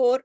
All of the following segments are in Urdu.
4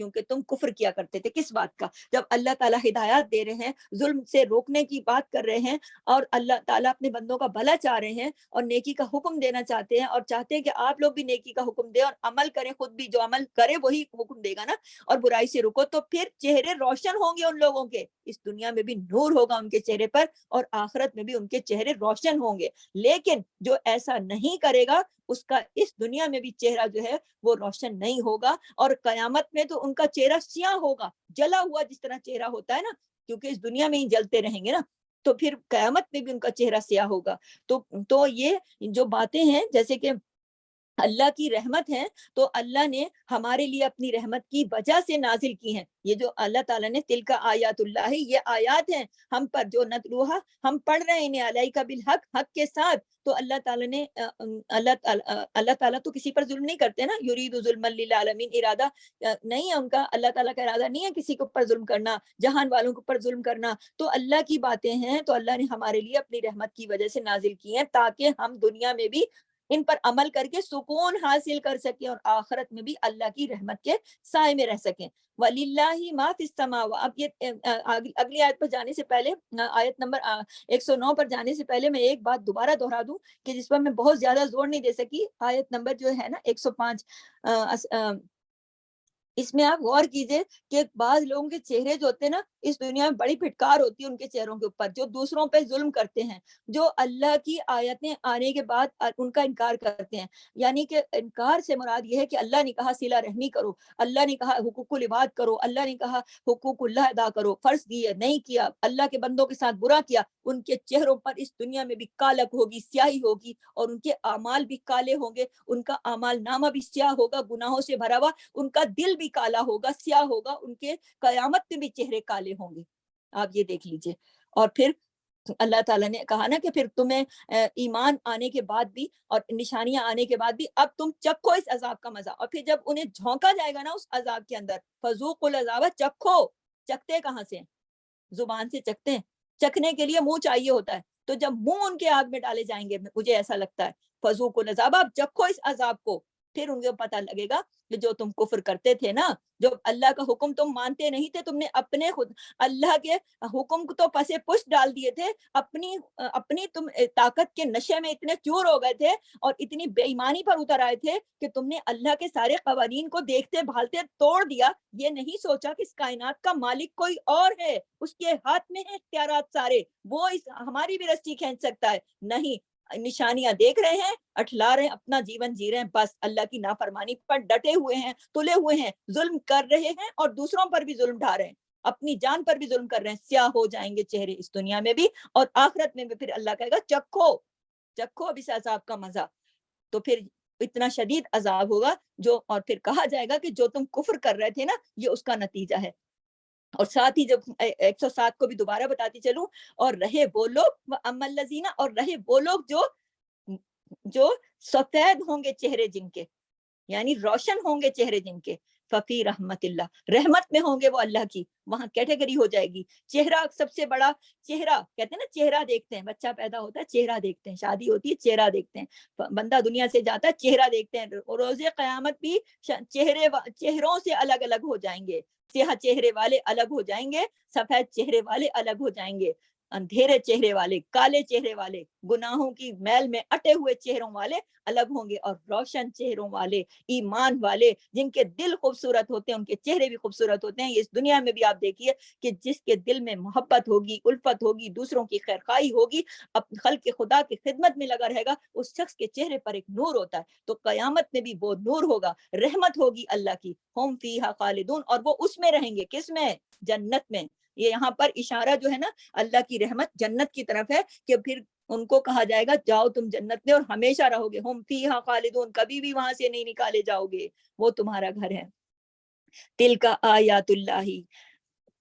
کیونکہ تم کفر کیا کرتے تھے. کس بات کا؟ جب اللہ تعالیٰ ہدایات دے رہے ہیں, ظلم سے روکنے کی بات کر رہے ہیں, اور اللہ تعالیٰ اپنے بندوں کا بھلا چاہ رہے ہیں اور نیکی کا حکم دینا چاہتے ہیں, اور چاہتے ہیں کہ آپ لوگ بھی نیکی کا حکم دیں اور عمل کریں, خود بھی جو عمل کرے وہی حکم دے گا نا, اور برائی سے رکو, تو پھر چہرے روشن ہوں گے ان لوگوں کے, اس دنیا میں بھی نور ہوگا ان کے چہرے پر اور آخرت میں بھی ان کے چہرے روشن ہوں گے. لیکن جو ایسا نہیں کرے گا اس کا اس دنیا میں بھی چہرہ جو ہے وہ روشن نہیں ہوگا, اور قیامت میں تو ان کا چہرہ سیاہ ہوگا, جلا ہوا جس طرح چہرہ ہوتا ہے نا, کیونکہ اس دنیا میں ہی جلتے رہیں گے نا, تو پھر قیامت میں بھی ان کا چہرہ سیاہ ہوگا. تو یہ جو باتیں ہیں جیسے کہ اللہ کی رحمت ہے, تو اللہ نے ہمارے لیے اپنی رحمت کی وجہ سے نازل کی ہیں. یہ جو اللہ تعالیٰ نے تلک آیات اللہ, یہ آیات ہیں ہم پر جو نتلوہا ہم پڑھ رہے ہیں علیک بالحق, حق کے ساتھ. تو اللہ تعالیٰ نے اللہ تعالیٰ تو کسی پر ظلم نہیں کرتے نا, یرید ظلم للعالمین, ارادہ نہیں ہے ان کا, اللہ تعالیٰ کا ارادہ نہیں ہے کسی کے اوپر ظلم کرنا, جہان والوں کے اوپر ظلم کرنا. تو اللہ کی باتیں ہیں, تو اللہ نے ہمارے لیے اپنی رحمت کی وجہ سے نازل کی ہیں تاکہ ہم دنیا میں بھی ان پر عمل کر کے سکون حاصل کر سکیں اور آخرت میں بھی اللہ کی رحمت کے سائے میں رہ سکیں. وَلِلَّهِ مَا فِي السَّمَاوَاتِ. اب یہ اگلی آیت پر جانے سے پہلے, آیت نمبر 109 پر جانے سے پہلے میں ایک بات دوبارہ دہرا دوں کہ جس پر میں بہت زیادہ زور نہیں دے سکی. آیت نمبر جو ہے نا 105, اس میں آپ غور کیجئے کہ بعض لوگوں کے چہرے جو ہوتے ہیں نا, اس دنیا میں بڑی پھٹکار ہوتی ہے ان کے چہروں کے اوپر, جو دوسروں پہ ظلم کرتے ہیں, جو اللہ کی آیتیں آنے کے بعد ان کا انکار کرتے ہیں. یعنی کہ انکار سے مراد یہ ہے کہ اللہ نے کہا صلہ رحمی کرو, اللہ نے کہا حقوق العباد کرو, اللہ نے کہا حقوق اللہ ادا کرو, فرض دیے نہیں کیا, اللہ کے بندوں کے ساتھ برا کیا, ان کے چہروں پر اس دنیا میں بھی کالک ہوگی, سیاہی ہوگی, اور ان کے اعمال بھی کالے ہوں گے, ان کا اعمال نامہ بھی سیاہ ہوگا, گناہوں سے بھرا ہوا, ان کا دل بھی کالا ہوگا, سیاہ ہوگا, ان کے قیامت میں بھی چہرے کالے ہوں گے. آپ یہ دیکھ لیجئے. اور پھر اللہ تعالیٰ نے کہا نا کہ پھر تمہیں ایمان آنے کے بعد بھی اور نشانیاں آنے کے بعد بھی اب تم چکھو اس عذاب کا مزہ. اور پھر جب انہیں جھونکا جائے گا نا اس عذاب کے اندر, فذوقوا العذاب, چکھو. چکھتے کہاں سے؟ زبان سے چکھتے ہیں, چکھنے کے لیے منہ چاہیے ہوتا ہے. تو جب منہ ان کے آگ میں ڈالے جائیں گے, مجھے ایسا لگتا ہے, فذوقوا العذاب, اب چکھو اس عذاب کو, پھر ان کو پتہ لگے گا کہ جو تم کفر کرتے تھے نا, جو اللہ کا حکم تم مانتے نہیں تھے, تم نے اپنے خود اللہ کے حکم کو تو پسے پشت ڈال دیے تھے, اپنی تم طاقت کے نشے میں اتنے چور ہو گئے تھے اور اتنی بے ایمانی پر اتر آئے تھے کہ تم نے اللہ کے سارے قوانین کو دیکھتے بھالتے توڑ دیا. یہ نہیں سوچا کہ اس کائنات کا مالک کوئی اور ہے, اس کے ہاتھ میں ہیں اختیارات سارے, وہ ہماری بھی رسی کھینچ سکتا ہے. نہیں, نشانیاں دیکھ رہے ہیں, اٹھلا رہے ہیں, اپنا جیون جی رہے ہیں, بس اللہ کی نافرمانی پر ڈٹے ہوئے ہیں, تلے ہوئے ہیں, ظلم کر رہے ہیں اور دوسروں پر بھی ظلم ڈھا رہے ہیں, اپنی جان پر بھی ظلم کر رہے ہیں. سیاہ ہو جائیں گے چہرے اس دنیا میں بھی, اور آخرت میں بھی پھر اللہ کہے گا چکھو, چکھو اب اس عذاب کا مزہ. تو پھر اتنا شدید عذاب ہوگا جو, اور پھر کہا جائے گا کہ جو تم کفر کر رہے تھے نا, یہ اس کا نتیجہ ہے. اور ساتھ ہی جب 107 کو بھی دوبارہ بتاتی چلوں, اور رہے وہ لوگ اما الذین, اور رہے وہ لوگ جو سفید ہوں گے چہرے جن کے, یعنی روشن ہوں گے چہرے جن کے, ففی رحمت اللہ, رحمت میں ہوں گے وہ اللہ کی. وہاں کیٹیگری ہو جائے گی. چہرہ سب سے بڑا, چہرہ کہتے ہیں نا, چہرہ دیکھتے ہیں, بچہ پیدا ہوتا ہے چہرہ دیکھتے ہیں, شادی ہوتی ہے چہرہ دیکھتے ہیں, بندہ دنیا سے جاتا ہے چہرہ دیکھتے ہیں. روز قیامت بھی چہروں سے الگ الگ ہو جائیں گے. سیاہ چہرے والے الگ ہو جائیں گے, سفید چہرے والے الگ ہو جائیں گے, اندھیرے چہرے والے, کالے چہرے والے, گناہوں کی میل میں اٹے ہوئے چہروں والے الگ ہوں گے, اور روشن چہروں والے, ایمان والے, جن کے دل خوبصورت ہوتے ہیں, ان کے چہرے بھی خوبصورت ہوتے ہیں. اس دنیا میں بھی آپ دیکھیے کہ جس کے دل میں محبت ہوگی, الفت ہوگی, دوسروں کی خیرخواہی ہوگی, خلق خدا کی خدمت میں لگا رہے گا, اس شخص کے چہرے پر ایک نور ہوتا ہے. تو قیامت میں بھی وہ نور ہوگا, رحمت ہوگی اللہ کی. ہم فیہا خالدون, اور وہ اس میں رہیں گے. کس میں؟ جنت میں. یہ یہاں پر اشارہ جو ہے نا اللہ کی رحمت جنت کی طرف ہے, کہ پھر ان کو کہا جائے گا جاؤ تم جنت میں اور ہمیشہ رہو گے. ہم فیہا خالدون, کبھی بھی وہاں سے نہیں نکالے جاؤ گے, وہ تمہارا گھر ہے. تلک آیات اللہ,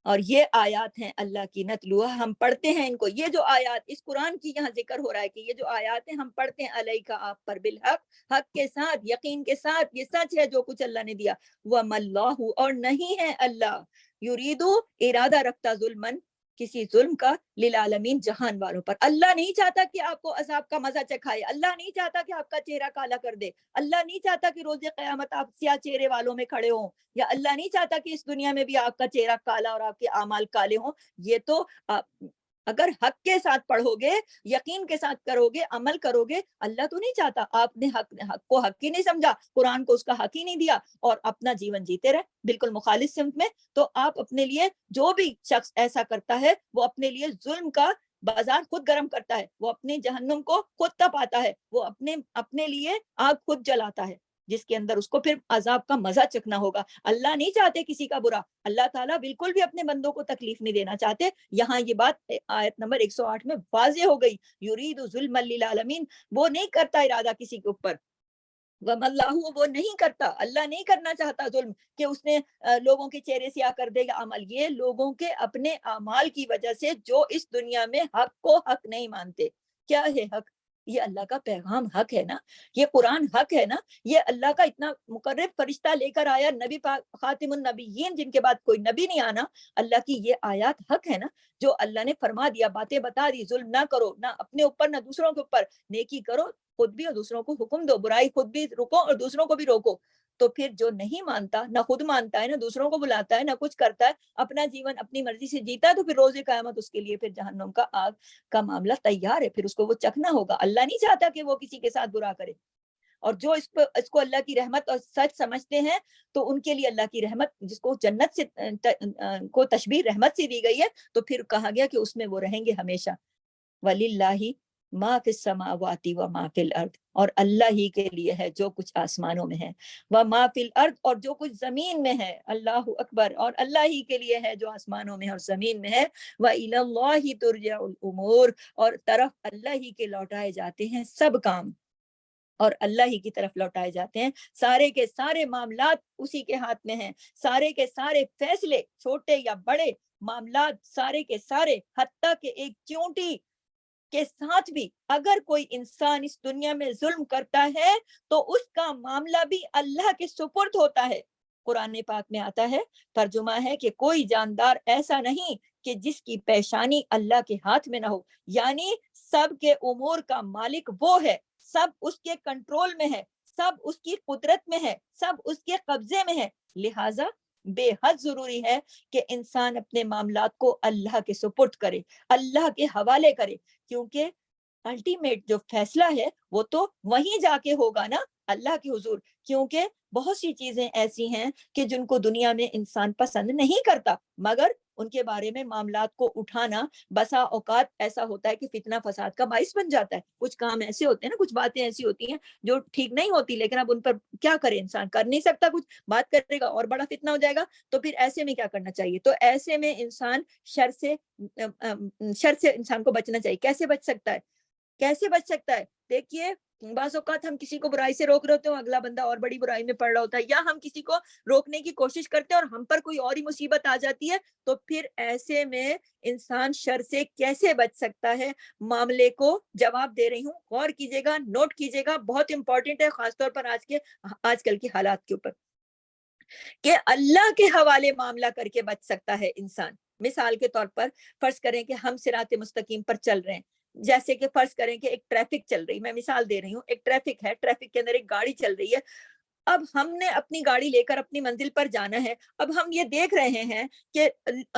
اور یہ آیات ہیں اللہ کی, نتلوہا, ہم پڑھتے ہیں ان کو. یہ جو آیات, اس قرآن کی یہاں ذکر ہو رہا ہے کہ یہ جو آیات ہیں ہم پڑھتے ہیں علیکا, آپ پر, بالحق, حق کے ساتھ, یقین کے ساتھ, یہ سچ ہے جو کچھ اللہ نے دیا. وَمَا اللَّهُ, اور نہیں ہے اللہ, یریدو, ارادہ رکھتا, ظلمن, کسی ظلم کا للعالمین جہان والوں پر. اللہ نہیں چاہتا کہ آپ کو عذاب کا مزہ چکھائے, اللہ نہیں چاہتا کہ آپ کا چہرہ کالا کر دے, اللہ نہیں چاہتا کہ روز قیامت آپ سیاہ چہرے والوں میں کھڑے ہوں, یا اللہ نہیں چاہتا کہ اس دنیا میں بھی آپ کا چہرہ کالا اور آپ کے اعمال کالے ہوں. یہ تو اگر حق کے ساتھ پڑھو گے, یقین کے ساتھ کرو گے, عمل کرو گے, اللہ تو نہیں چاہتا. آپ نے حق کو حق ہی نہیں سمجھا, قرآن کو اس کا حق ہی نہیں دیا, اور اپنا جیون جیتے رہے بالکل مخالف سمت میں. تو آپ اپنے لیے, جو بھی شخص ایسا کرتا ہے وہ اپنے لیے ظلم کا بازار خود گرم کرتا ہے, وہ اپنے جہنم کو خود تپاتا ہے, وہ اپنے لیے آگ خود جلاتا ہے, جس کے اندر اس کو پھر عذاب کا مزہ چکھنا ہوگا. اللہ نہیں چاہتے کسی کا برا, اللہ تعالیٰ بالکل بھی اپنے بندوں کو تکلیف نہیں دینا چاہتے. یہاں یہ بات آیت نمبر 108 میں واضح ہو گئی, یرید ظلم للعالمین, وہ نہیں کرتا ارادہ کسی کے اوپر, وَمَا اللَّهُ, وہ نہیں کرتا, اللہ نہیں کرنا چاہتا ظلم کہ اس نے لوگوں کے چہرے سیاہ کر دے گا عمل. یہ لوگوں کے اپنے اعمال کی وجہ سے جو اس دنیا میں حق کو حق نہیں مانتے. کیا ہے حق؟ یہ اللہ کا پیغام حق ہے نا, یہ قرآن حق ہے نا, یہ اللہ کا اتنا مقرب فرشتہ لے کر آیا, نبی پاک خاتم النبیین, جن کے بعد کوئی نبی نہیں آنا, اللہ کی یہ آیات حق ہے نا, جو اللہ نے فرما دیا, باتیں بتا دی, ظلم نہ کرو, نہ اپنے اوپر نہ دوسروں کے اوپر, نیکی کرو خود بھی اور دوسروں کو حکم دو, برائی خود بھی رکو اور دوسروں کو بھی روکو. تو پھر جو نہیں مانتا, نہ خود مانتا ہے, نہ دوسروں کو بلاتا ہے, نہ کچھ کرتا ہے, اپنا جیون اپنی مرضی سے جیتا ہے, تو پھر روز قیامت اس کے لیے پھر جہنم کا آگ کا معاملہ تیار ہے, پھر اس کو وہ چکھنا ہوگا. اللہ نہیں چاہتا کہ وہ کسی کے ساتھ برا کرے, اور جو اس کو اللہ کی رحمت اور سچ سمجھتے ہیں, تو ان کے لیے اللہ کی رحمت, جس کو جنت سے کو تشبیہ رحمت سے دی گئی ہے, تو پھر کہا گیا کہ اس میں وہ رہیں گے ہمیشہ. وَلِلَّهِ مَا فِي السَّمَاوَاتِ وَمَا فِي الْأَرْضِ, اور اللہ ہی کے لیے ہے جو کچھ آسمانوں میں ہے, وَمَا فِي الْأَرْضِ, اور جو کچھ زمین میں ہے. اللہ اکبر, اور اللہ ہی کے لیے ہے جو آسمانوں میں اور زمین میں ہے. وَإِلَى اللَّهِ تُرْجَعُ الْأُمُورُ, اور طرف اللہ ہی کے لوٹائے جاتے ہیں سب کام, اور اللہ ہی کی طرف لوٹائے جاتے ہیں. سارے کے سارے معاملات اسی کے ہاتھ میں ہیں, سارے کے سارے فیصلے, چھوٹے یا بڑے معاملات, سارے کے سارے, حتیٰ کہ ایک چونٹی کے ساتھ بھی اگر کوئی انسان اس دنیا میں ظلم کرتا ہے, تو اس کا معاملہ بھی اللہ کے سپرد ہوتا ہے. قرآن پاک میں آتا ہے, ترجمہ ہے کہ کوئی جاندار ایسا نہیں کہ جس کی پیشانی اللہ کے ہاتھ میں نہ ہو, یعنی سب کے امور کا مالک وہ ہے, سب اس کے کنٹرول میں ہے, سب اس کی قدرت میں ہے, سب اس کے قبضے میں ہے. لہٰذا بے حد ضروری ہے کہ انسان اپنے معاملات کو اللہ کے سپرد کرے, اللہ کے حوالے کرے, کیونکہ الٹیمیٹ جو فیصلہ ہے وہ تو وہیں جا کے ہوگا نا, اللہ کے حضور. کیونکہ بہت سی چیزیں ایسی ہیں کہ جن کو دنیا میں انسان پسند نہیں کرتا, مگر ان کے بارے میں معاملات کو اٹھانا بسا اوقات ایسا ہوتا ہے کہ فتنہ فساد کا باعث بن جاتا ہے. کچھ کام ایسے ہوتے ہیں نا, کچھ باتیں ایسی ہوتی ہیں جو ٹھیک نہیں ہوتی, لیکن اب ان پر کیا کرے انسان, کر نہیں سکتا کچھ, بات کرے گا اور بڑا فتنہ ہو جائے گا. تو پھر ایسے میں کیا کرنا چاہیے؟ تو ایسے میں انسان شر سے انسان کو بچنا چاہیے. کیسے بچ سکتا ہے؟ کیسے بچ سکتا ہے؟ دیکھیے, بعض اوقات ہم کسی کو برائی سے روک رہے ہوتے ہیں, اگلا بندہ اور بڑی برائی میں پڑ رہا ہوتا ہے, یا ہم کسی کو روکنے کی کوشش کرتے ہیں اور ہم پر کوئی اور ہی مصیبت آ جاتی ہے. تو پھر ایسے میں انسان شر سے کیسے بچ سکتا ہے؟ معاملے کو جواب دے رہی ہوں, غور کیجیے گا, نوٹ کیجیے گا, بہت امپورٹنٹ ہے, خاص طور پر آج کل کی حالات کے اوپر, کہ اللہ کے حوالے معاملہ کر کے بچ سکتا ہے انسان. مثال کے طور پر فرض کریں کہ ہم صراط مستقیم پر چل رہے ہیں, جیسے کہ فرض کریں کہ ایک ٹریفک چل رہی, میں مثال دے رہی ہوں, ایک ٹریفک ہے, ٹریفک کے اندر ایک گاڑی چل رہی ہے. اب ہم نے اپنی گاڑی لے کر اپنی منزل پر جانا ہے. اب ہم یہ دیکھ رہے ہیں کہ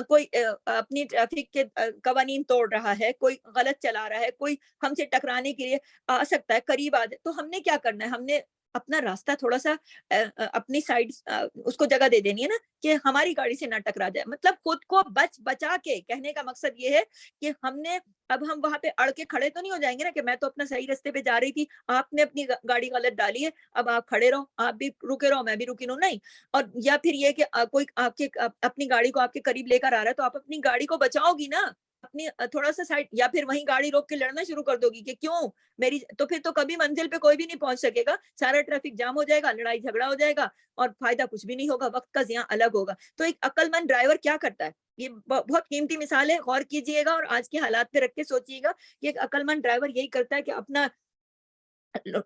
کوئی اپنی ٹریفک کے قوانین توڑ رہا ہے, کوئی غلط چلا رہا ہے, کوئی ہم سے ٹکرانے کے لیے آ سکتا ہے, قریب آ جائے. تو ہم نے کیا کرنا ہے؟ ہم نے اپنا راستہ تھوڑا سا اپنی سائڈ اس کو جگہ دے دینی ہے نا, کہ ہماری گاڑی سے نہ ٹکرا جائے. مطلب خود کو بچا کے, کہنے کا مقصد یہ ہے کہ ہم نے, اب ہم وہاں پہ اڑ کے کھڑے تو نہیں ہو جائیں گے نا, کہ میں تو اپنا صحیح راستے پہ جا رہی تھی, آپ نے اپنی گاڑی غلط ڈالی ہے, اب آپ کھڑے رہو, آپ بھی رکے رہو, میں بھی رکی رہوں, نہیں. اور یا پھر یہ کہ کوئی آپ کے اپنی گاڑی کو آپ کے قریب لے کر آ رہا ہے, تو آپ اپنی گاڑی کو بچاؤ گی نا, اپنی تھوڑا سا سائڈ, یا پھر وہیں گاڑی روک کے لڑنا شروع کر دو گی کہ کیوں میری, تو پھر تو کبھی منزل پہ کوئی بھی نہیں پہنچ سکے گا, سارا ٹریفک جام ہو جائے گا, لڑائی جھگڑا ہو جائے گا, اور فائدہ کچھ بھی نہیں ہوگا, وقت کا ضیاع الگ ہوگا. تو ایک عقل مند ڈرائیور کیا کرتا ہے؟ یہ بہت قیمتی مثال ہے, غور کیجئے گا اور آج کے حالات پہ رکھ کے سوچیے گا کہ ایک عقل مند ڈرائیور یہی کرتا ہے کہ اپنا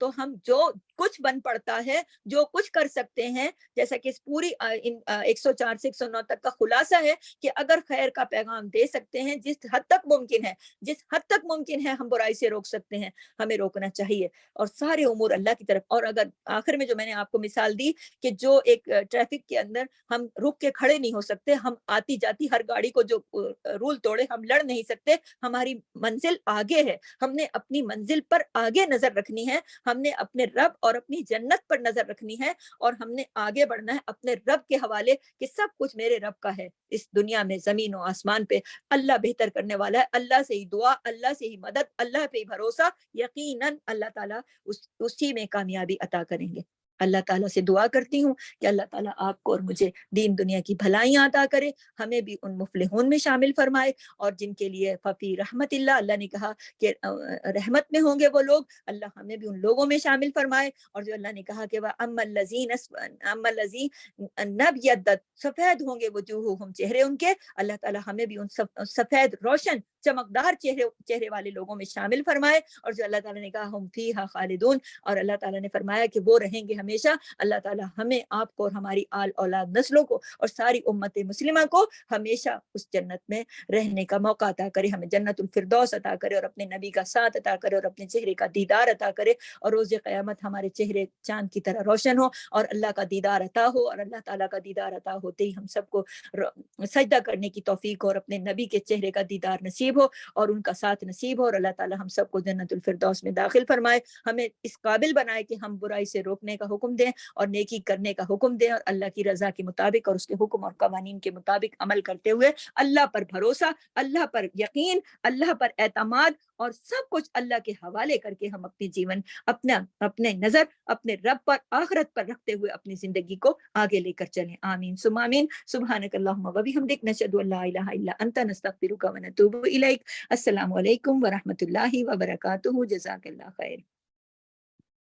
تو ہم جو کچھ بن پڑتا ہے، جو کچھ کر سکتے ہیں، جیسا کہ اس پوری 104 سے 109 تک کا خلاصہ ہے کہ اگر خیر کا پیغام دے سکتے ہیں جس حد تک ممکن ہے، جس حد تک ممکن ہے ہم برائی سے روک سکتے ہیں، ہمیں روکنا چاہیے، اور سارے امور اللہ کی طرف۔ اور اگر آخر میں جو میں نے آپ کو مثال دی کہ جو ایک ٹریفک کے اندر ہم رک کے کھڑے نہیں ہو سکتے، ہم آتی جاتی ہر گاڑی کو جو رول توڑے ہم لڑ نہیں سکتے، ہماری منزل آگے ہے، ہم نے اپنی منزل پر آگے نظر رکھنی ہے، ہم نے اپنے رب اور اپنی جنت پر نظر رکھنی ہے، اور ہم نے آگے بڑھنا ہے اپنے رب کے حوالے کہ سب کچھ میرے رب کا ہے، اس دنیا میں زمین و آسمان پہ اللہ بہتر کرنے والا ہے، اللہ سے ہی دعا، اللہ سے ہی مدد، اللہ پہ ہی بھروسہ، یقیناً اللہ تعالیٰ اسی میں کامیابی عطا کریں گے۔ اللہ تعالیٰ سے دعا کرتی ہوں کہ اللہ تعالیٰ آپ کو اور مجھے دین دنیا کی بھلائیاں عطا کرے، ہمیں بھی ان مفلحون میں شامل فرمائے، اور جن کے لیے ففی رحمت اللہ نے کہا کہ رحمت میں ہوں گے وہ لوگ، اللہ ہمیں بھی ان لوگوں میں شامل فرمائے، اور جو اللہ نے کہا کہ اما الذین نبیضت سفید ہوں گے وجوہہم چہرے ان کے، اللہ تعالیٰ ہمیں بھی ان سفید روشن چمکدار چہرے والے لوگوں میں شامل فرمائے، اور جو اللہ تعالیٰ نے کہا ہم فیہا خالدون، اور اللہ تعالیٰ نے فرمایا کہ وہ رہیں گے ہمیشہ، اللہ تعالیٰ ہمیں، آپ کو اور ہماری آل اولاد نسلوں کو اور ساری امت مسلمہ کو ہمیشہ اس جنت میں رہنے کا موقع عطا کرے، ہمیں جنت الفردوس عطا کرے، اور اپنے نبی کا ساتھ عطا کرے، اور اپنے چہرے کا دیدار عطا کرے، اور روز قیامت ہمارے چہرے چاند کی طرح روشن ہو، اور اللہ کا دیدار عطا ہو، اور اللہ تعالیٰ کا دیدار عطا ہوتے ہی ہم سب کو سجدہ کرنے کی توفیق ہو، اور اپنے نبی کے چہرے کا دیدار نصیب ہو، اور ان کا ساتھ نصیب ہو، اور اللہ تعالیٰ ہم سب کو جنت الفردوس میں داخل فرمائے، ہمیں اس قابل بنائے کہ ہم برائی سے روکنے کا حکم دیں اور نیکی کرنے کا حکم دیں، اور اللہ کی رضا کے مطابق اور اس کے حکم اور قوانین کے مطابق عمل کرتے ہوئے اللہ پر بھروسہ، اللہ پر یقین، اللہ پر اعتماد، اور سب کچھ اللہ کے حوالے کر کے ہم اپنی جیون، اپنے نظر اپنے رب پر، آخرت پر رکھتے ہوئے اپنی زندگی کو آگے لے کر چلیں۔ آمین ثم آمین۔ سبحانک اللہم و بحمدک، نشہد ان لا الہ الا انت، نستغفرک و نتوب الیک۔ السلام علیکم ورحمۃ اللہ وبرکاتہ۔ جزاک اللہ خیر۔